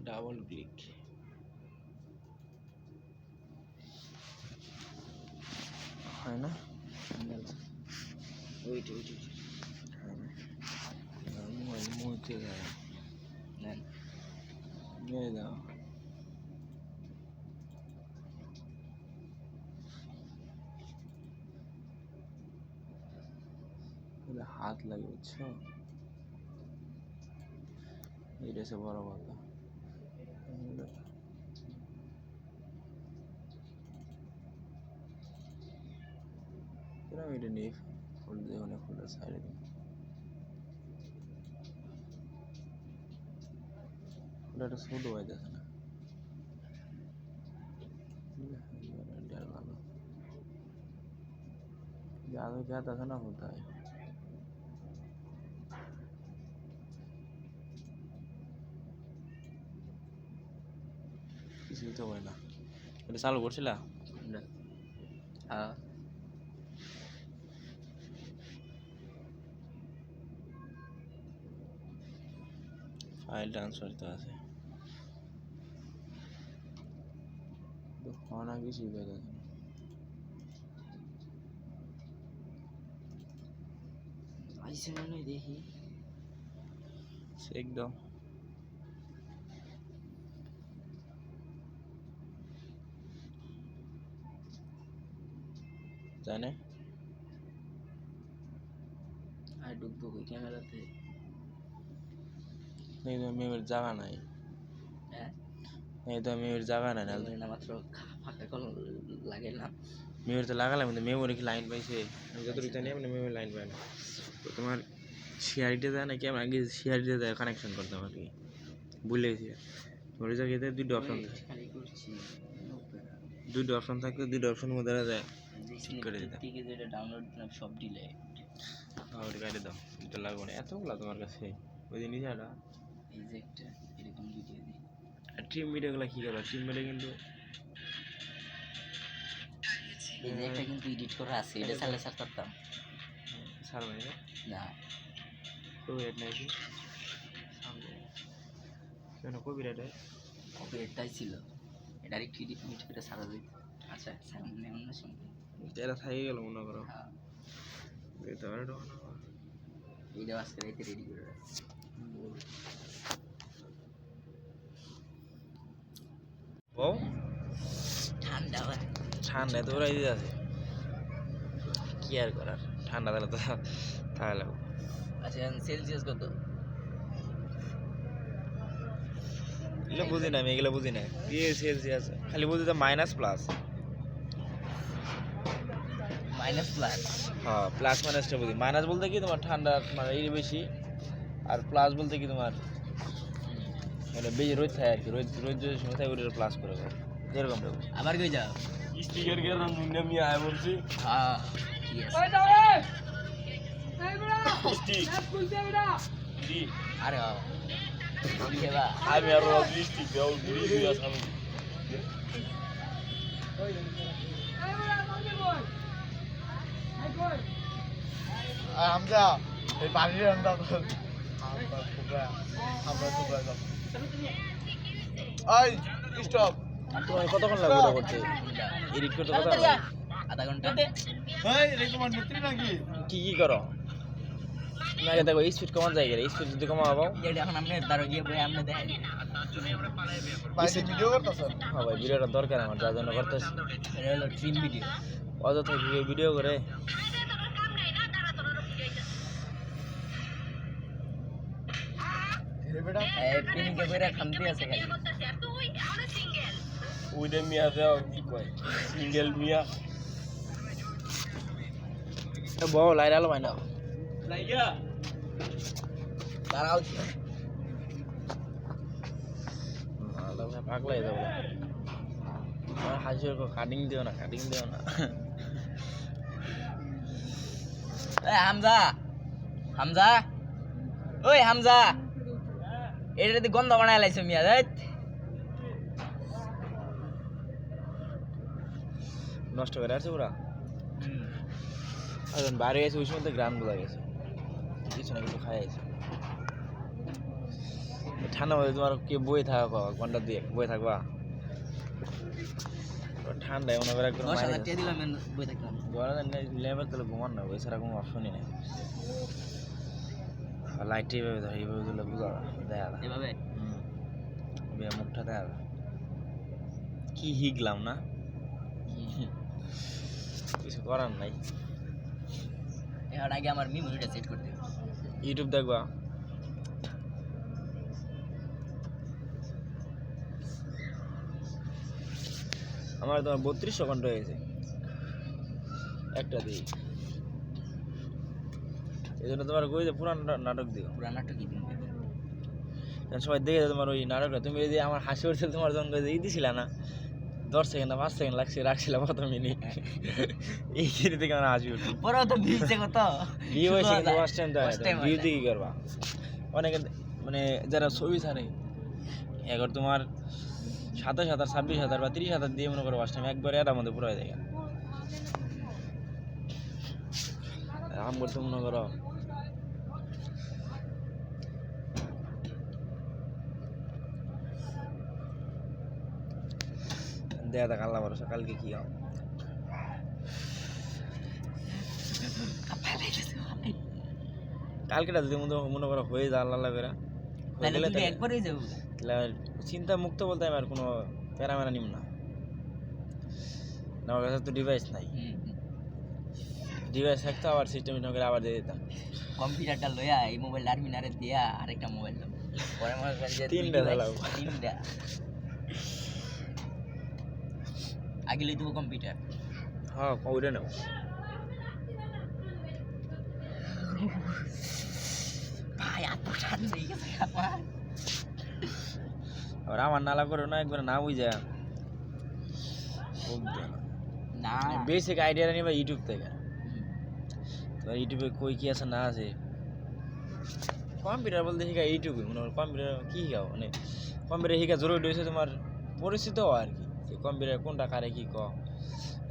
Double click হয় না ওইটা ওইটা মোবাইল মুহূর্তে যায় নেন নিয়ে যাও হাত লাগে বুঝছো এটা সে বড় কথা এটা নিয়ে ফুল দিয়ে অনেক ফুলের সাইডে দিই ফুলটা একটা ছোট হয়ে যাচ্ছে না ভালো ज़्यादा क्या था ना होता है কিছুই তো হয় না এটা চালু করছিলা হ্যাঁ ফাইল ট্রান্সফার তো আছে তো খাওয়া কিছুই পেয়ে যাচ্ছে না আইসে মনে দেখি একদম জানে আর ঢুকবো ওই ক্যামেরাতে এই তো মেয়ের জায়গা নাই হ্যাঁ এই তো মেয়ের জায়গা নাই না মাত্র ফাঁকা কল লাগে না মেয়ের তো লাগালাম কিন্তু মেমোরি কি লাইন পাইছে আমি যতটুকু জানি মানে মেমোরি লাইন পায় না তো তোমার সিআরডিতে যায় না কি আমি আগে সিআরডিতে যায় কানেকশন করতাম আর কি ভুলে গেছি তোমার ওই জায়গাতে দুইটা অপশন থাকে দুইটা অপশন থাকে দুইটা অপশনের মধ্যে যায় ঠিক করে দিতে ঠিক আছে এটা ডাউনলোড সব ডিলেট আর গাড়ি দাও এটা লাগবে না এতগুলা তোমার কাছে ওই যে নিজাটা এই যে একটা এরকম ভিডিও দিই আর ট্রিম ভিডিওগুলো কি করবা ট্রিম ভিডিও কিন্তু এই যে একটা কিন্তু এডিট করা আছে এটা চাইলে সার্চ করতাম ছাড়বে না না তো এড নাই কি কেন কপিরাইটটাই ছিল এটা আরেকটু এডিট করে ছাড়া দিই আচ্ছা সামনে অন্য সময় এটা থাকে গেল মনে করো হ্যাঁ এটা আর এটা আজকে রাতে রেডি করে রাখছি ও ঠান্ডা ঠান্ডা তো ওরাই দিয়ে আছে কি আর করার ঠান্ডা দিলে তো থাকা লাগবে আচ্ছা সেলসিয়াস কত এগুলো বুঝি না আমি এগুলো বুঝি না কি সেলসিয়াস খালি বুঝি তো মাইনাস প্লাস হ্যাঁ প্লাস মাইনাসটা বুঝি মাইনাস বলতে কি তোমার ঠান্ডা মানে এই বেশি আর প্লাস বলতে কি তোমার মানে বেশি রোদ থাকে আর কি রোদ রোদ যদি সময় থাকে ওটা প্লাস করে যেরকম আবার কই যাও স্টিকার কে রান আমি আয় বলছি হ্যাঁ ওই যাও রে এই বড়া স্টিক না খুলতে বড়া জি আরে আমি হেবা আমি আর স্টিক দাও দুই দুই আসাম ওই এই বড়া মারবে বল এই কই হামজা এই পানির আন্দা আমরা তো যাও এই স্টপ তোমার কতক্ষণ লাগবে এটা করতে এডিট করতে কত আধা ঘন্টা এই রেকমেন্ড মিত্রি নাকি কি কি করো তুমি আগে দেখো স্পিড কমান যায় গেলে স্পিড যদি কমাবো এটা এখন আপনি দাঁড়ো গিয়ে বই আপনি দেখেন ভাই ভিডিও করতেছেন হ্যাঁ ভাই ভিডিওটা দরকার আমার যার জন্য করতেছি এটা হলো ট্রিম ভিডিও অযথা ভিডিও করে বেটা এই পিনকে কইরা খামতি আছে খালি ওইটা মিয়া দাও কি কয় সিঙ্গেল মিয়া এ বউ লাইরালো ভাই না লাইয়া দাঁড়াও আলো ভাই পাগলাই যাবো আর হাজির কো কাটিং দিও না এ হামজা হামজা ওই হামজা এটা তো গন্ধ বানায় লাইছো মিয়া দেখ নষ্ট করে আছে পুরা এখন বাইরে গেছে ওই সময় গ্রাম গুলা গেছে কিছু না কিছু খাই আছে ঠান্ডা মধ্যে তোমার কি বই থাকা ঘন্টা দিয়ে বই থাকবা ঠান্ডায় মনে করে একদম 10,000 টাকা দিলাম বই থাকলাম ল্যাম্পের তলে ঘুমান না এছাড়া কোনো অপশনই নেই লাইট এইভাবে ধর এইভাবে দিলে বুঝা দেখা যায় এভাবে মুখটা দেখা যায় কি হিগলাম না কিছু করার নাই এর আগে আমার মেমোরিটা সেট করতে হবে। ইউটিউব দেখবা আমার তোমার 3200 ঘন্টা হয়েছে একটা দিই এই জন্য তোমার কই যে পুরান নাটক দিও পুরান নাটক কি দিন সবাই দেখে তোমার ওই নাটকটা তুমি এই যে আমার হাসি উঠছিল তোমার যখন ই দিছিলা না 10 সেকেন্ড না 5 সেকেন্ড লাগছে রাখছিলাম কত মিনিট এই কিনে থেকে আমার হাসি উঠছে পরে তো ভিউছে কত ভিউ হয়েছে কিন্তু ফার্স্ট টাইম ভিউ দিয়ে কি করবা অনেকে মানে যারা ছবি ছাড়ে এখন তোমার 27,000 26,000 বা 30,000 দিয়ে মনে করো ফার্স্ট টাইম একবার এর মধ্যে পুরো দেখেন আম করতে মনে করো দেয়া দেখ আল্লাহ ভরসা কালকে কি হবে কালকেটা যদি মনে করো হয়ে যায় আল্লাহ করে একবারই যাবো চিন্তা মুক্ত বলতে আমি আর কোনো প্যারামেরা নিম না আমার কাছে তো ডিভাইস নাই ডিভাইস থাকতো আবার সিস্টেম করে আবার দিয়ে দিতাম কম্পিউটারটা লইয়া এই মোবাইল আর্মিনারে দিয়া আরেকটা মোবাইল দাও পরে মনে করেন যে তিনটা চালাবো তিনটা আগে লই দেবো কম্পিউটার হ্যাঁ ওইটা নাও ভাই এত ঠান্ডা হয়ে গেছে আমার আর আমার নালা করো না একবার না বুঝা না বেসিক আইডিয়াটা নিবা ইউটিউব থেকে তোমার ইউটিউবে কই কি আছে না আছে কম্পিউটার বলতে শিখা ইউটিউবে মনে হয় কম্পিউটার কি শিখাও মানে কম্পিউটার শিখা জরুরি হয়েছে তোমার পরিচিত হওয়া আর কি যে কম্পিউটার কোনটা কারে কি ক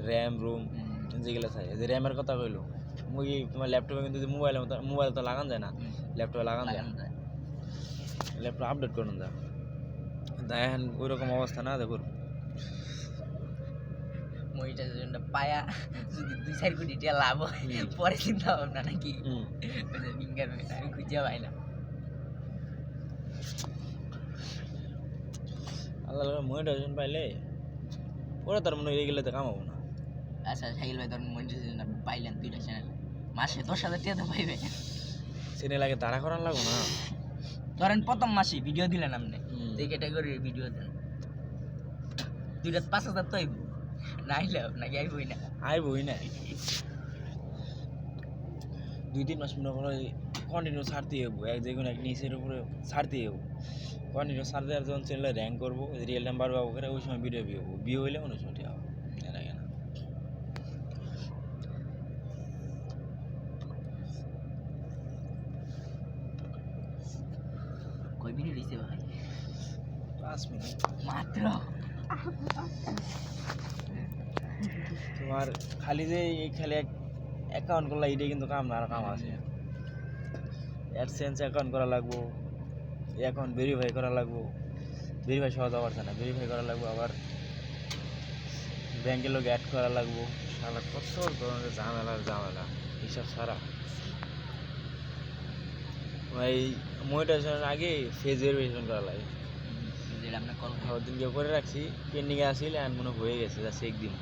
র্যাম রুম যেগুলো থাকে যে র্যামের কথা কইলো মুই তোমার ল্যাপটপে কিন্তু মোবাইল তো লাগান যায় না ল্যাপটপে লাগান যায় ল্যাপটপ আপডেট করুন যায় দেখেন ওই রকম অবস্থা না দেখুন মইটা জন্য পায়া যদি 2-4 কোটি টাকা লাভ হয় পরে চিন্তা ভাবনা নাকি ফিঙ্গার আমি খুঁজে পাই না আল্লাহ মনিটাইজেশন পাইলে ওরা তার মনে হয়ে গেলে তো কামাবো না আচ্ছা সাইকেল ভাই ধরুন মনিটাইজেশন আপনি পাইলেন 2টা চ্যানেল মাসে 10,000 টাকা তো পাইবে চ্যানেল আগে তাড়া করার লাগবো না ধরেন প্রথম মাসে ভিডিও দিলেন আপনি যে ক্যাটাগরির ভিডিও দেন 2টা 5,000 তো আইব না আইলেও নাকি আইবই না আইবই না 2-3 মাস মনে করো কন্টিনিউ ছাড়তে হবো এক যে কোনো এক নিচের উপরে ছাড়তে হবো কন্টিনিউ ছাড়তে আর যখন চ্যানেলে র্যাঙ্ক করবো রিয়েল নাম্বার পাবো করে ওই সময় ভিডিও ভিউ হইলে অন্য সময় ঠিক হবে এর আগে না কই মিনিট হইছে ভাই 5 মিনিট মাত্র তোমার খালি যে এই খালি অ্যাকাউন্ট করলে এইটাই কিন্তু কাম না আর কাম আছে অ্যাডসেন্স অ্যাকাউন্ট করা লাগবো অ্যাকাউন্ট ভেরিফাই করা লাগবো ভেরিফাই সহজ হওয়ার না ভেরিফাই করা লাগবো আবার ব্যাংকের লোক অ্যাড করা লাগবো সারা কত ধরনের ঝামেলা এইসব সারা ভাই মনিটাইজেশনের আগে ফেজ ভেরিফিকেশন করা লাগে যেটা আমরা কল ওদিনকে করে রাখছি পেন্ডিংয়ে আসলে আর মনে হয়ে গেছে যা চেক দিন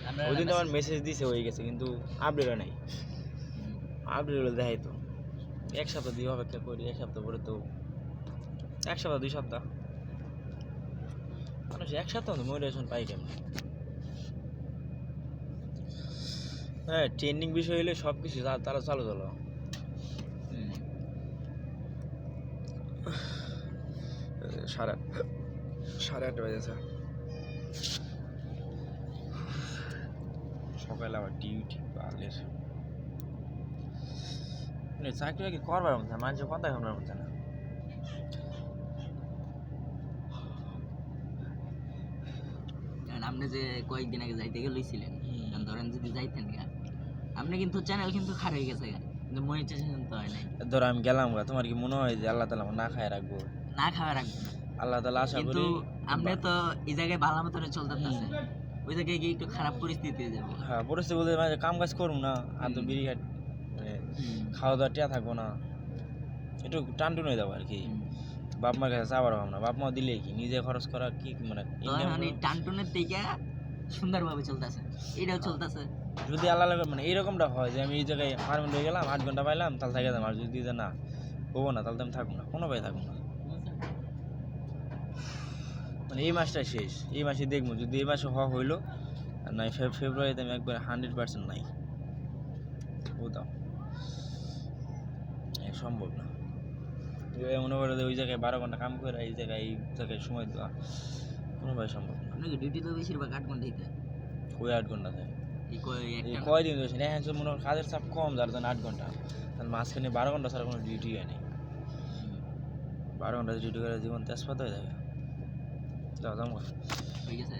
আমরা ওই দিন তো আমার মেসেজ দিছে হয়ে গেছে কিন্তু আপডেটও নেই আপডেট হলে দেখাই তো এক সপ্তাহ দিয়ে অপেক্ষা করি এক সপ্তাহ পরে তো 1 সপ্তাহ 2 সপ্তাহ মানুষ 1 সপ্তাহ তো মোটিভেশন পাই কেমন হ্যাঁ ট্রেন্ডিং বিষয় হলে সব কিছু তারা চালু চলো সাড়ে 8:30 বাজেছে সকালে আবার ডিউটি পালের চাকরি বাকরি করবার মতো মানুষের কথা শোনার মতো না আপনি যে কয়েকদিন আগে যাইতে গেছিলেন ধরেন যদি যাইতেন আপনি কিন্তু চ্যানেল কিন্তু খারাপ হয়ে গেছে কিন্তু মনিটাইজেশন তো হয় নাই ধরো আমি গেলাম তোমার কি মনে হয় যে আল্লাহ তাআলা না খায় রাখবো না খাওয়া রাখবো না। আল্লাহ তাআলা আশা কিন্তু করি আমরা তো এই জায়গায় ভালো মতন চলতেছে, ওই জায়গায় গিয়ে একটু খারাপ পরিস্থিতি যাবো। হ্যাঁ পরিস্থিতি বলতে মানে কাম কাজ করুম না আর তো বিড়ি খাট মানে খাওয়া দাওয়া টিয়া থাকবো না, একটু টানটুন হয়ে যাবো আর কি। বাপ মার কাছে চাবার হবো না, বাপ মা দিলে কি নিজে খরচ করা কি মানে তো income এখন এই করবো। টানটুনের থেকে সুন্দরভাবে চলতেছে, এটাও চলতেছে। যদি আল্লাহ মানে এইরকমটা হয় যে আমি এই জায়গায় পারমেন্ট হয়ে গেলাম 8 ঘন্টা পাইলাম তাহলে থাকে যাবো, আর যদি যে না হবো না তাহলে তো আমি থাকবো না, কোনো ভাই থাকবো না। মানে এই মাসটা শেষ, এই মাসে দেখবো যদি এই মাসে হওয়া হইলো আর নাই ফেব্রুয়ারিতে আমি একবার 100% নাই, ও দাও সম্ভব না। এই মনে করে যে ওই জায়গায় 12 ঘন্টা কাম করে এই জায়গায় সময় দেওয়া কোনোভাবে সম্ভব না। আপনাকে ডিউটি তো বেশিরভাগ 8 ঘন্টা দিতে হয়। ওই 8 ঘন্টা থাকে এই একটা না। কয়দিন হয়েছে না, এখন মনে হয় কাজের চাপ কম যার জন্য 8 ঘন্টা, তাহলে মাঝখানে 12 ঘন্টা ছাড়া কোনো ডিউটি হয় নাই। 12 ঘন্টা ডিউটি করে জীবন তেজপাত হয়ে যাবে। যাও যাও ঠিক আছে।